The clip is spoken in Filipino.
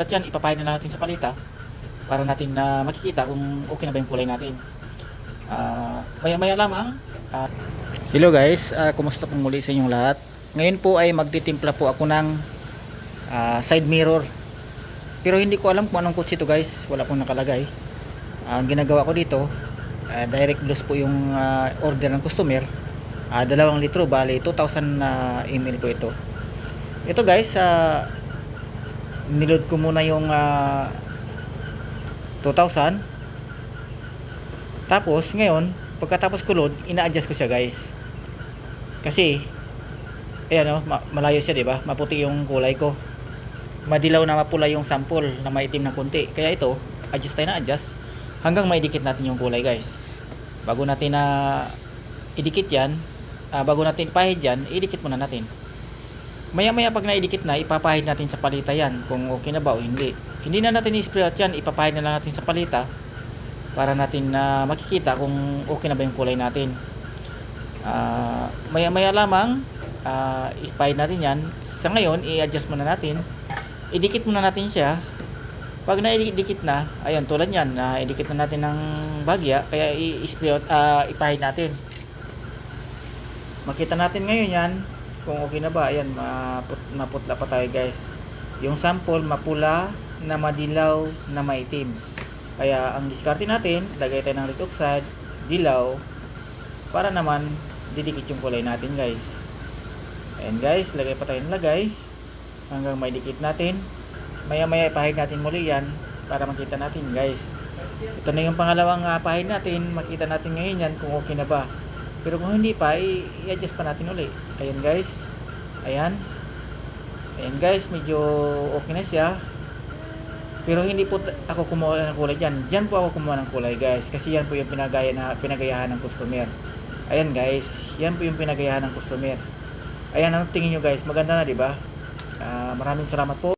At yan, ipapahid na lang natin sa palita para natin na makikita kung okay na ba yung kulay natin. Maya-maya lamang. Hello guys, kumusta po muli sa inyong lahat? Ngayon po ay magtitimpla po ako ng side mirror. Pero hindi ko alam kung anong kotse ito guys, wala pong nakalagay. Ang ginagawa ko dito, direct loss po yung order ng customer. 2 litro, bali 2,000 ml po ito. Ito guys, niload ko muna yung 2,000. Tapos ngayon, pagkatapos ko load, ina-adjust ko siya guys. Kasi ayan malayo siya, 'di ba? Maputi yung kulay ko. Madilaw na mapula yung sample na maitim ng konti. Kaya ito, adjust tayo na adjust hanggang maidikit natin yung kulay guys. Bago natin na idikit 'yan, bago natin ipahid 'yan, idikit muna natin. Maya-maya pag naidikit na, ipapahid natin sa palita 'yan kung okay na ba o hindi. Hindi na natin i-spray out 'yan, ipapahid na lang natin sa palita para natin na makikita kung okay na ba yung kulay natin. Maya-maya lamang, ipahid natin 'yan. Sa ngayon, i-adjust muna natin. Idikit muna natin siya. Pag naidikit na, ayun tulad niyan, idikit na natin ng bagya, kaya i-spray out, ipahid natin. Makita natin ngayon 'yan kung okay na ba. Ayan, maputla pa tayo guys. Yung sample mapula na madilaw na maitim. Kaya ang diskarte natin, lagay tayo ng red oxide, dilaw, para naman didikit yung kulay natin guys. Ayan guys, lagay pa tayo ng lagay hanggang maidikit natin. Maya-maya ipahid natin muli yan para makita natin guys. Ito na yung pangalawang pahid natin. Makita natin ngayon yan kung okay na ba. Pero kung hindi pa, i-adjust pa natin uli. Ayan guys. Ayan. Ayan guys, medyo okay na siya. Pero hindi po ako kumuha ng kulay dyan. Dyan po ako kumuha ng kulay guys. Kasi yan po yung pinagayahan ng customer. Ayan guys. Yan po yung pinagayahan ng customer. Ayan, ang tingin nyo guys. Maganda na, diba? Maraming salamat po.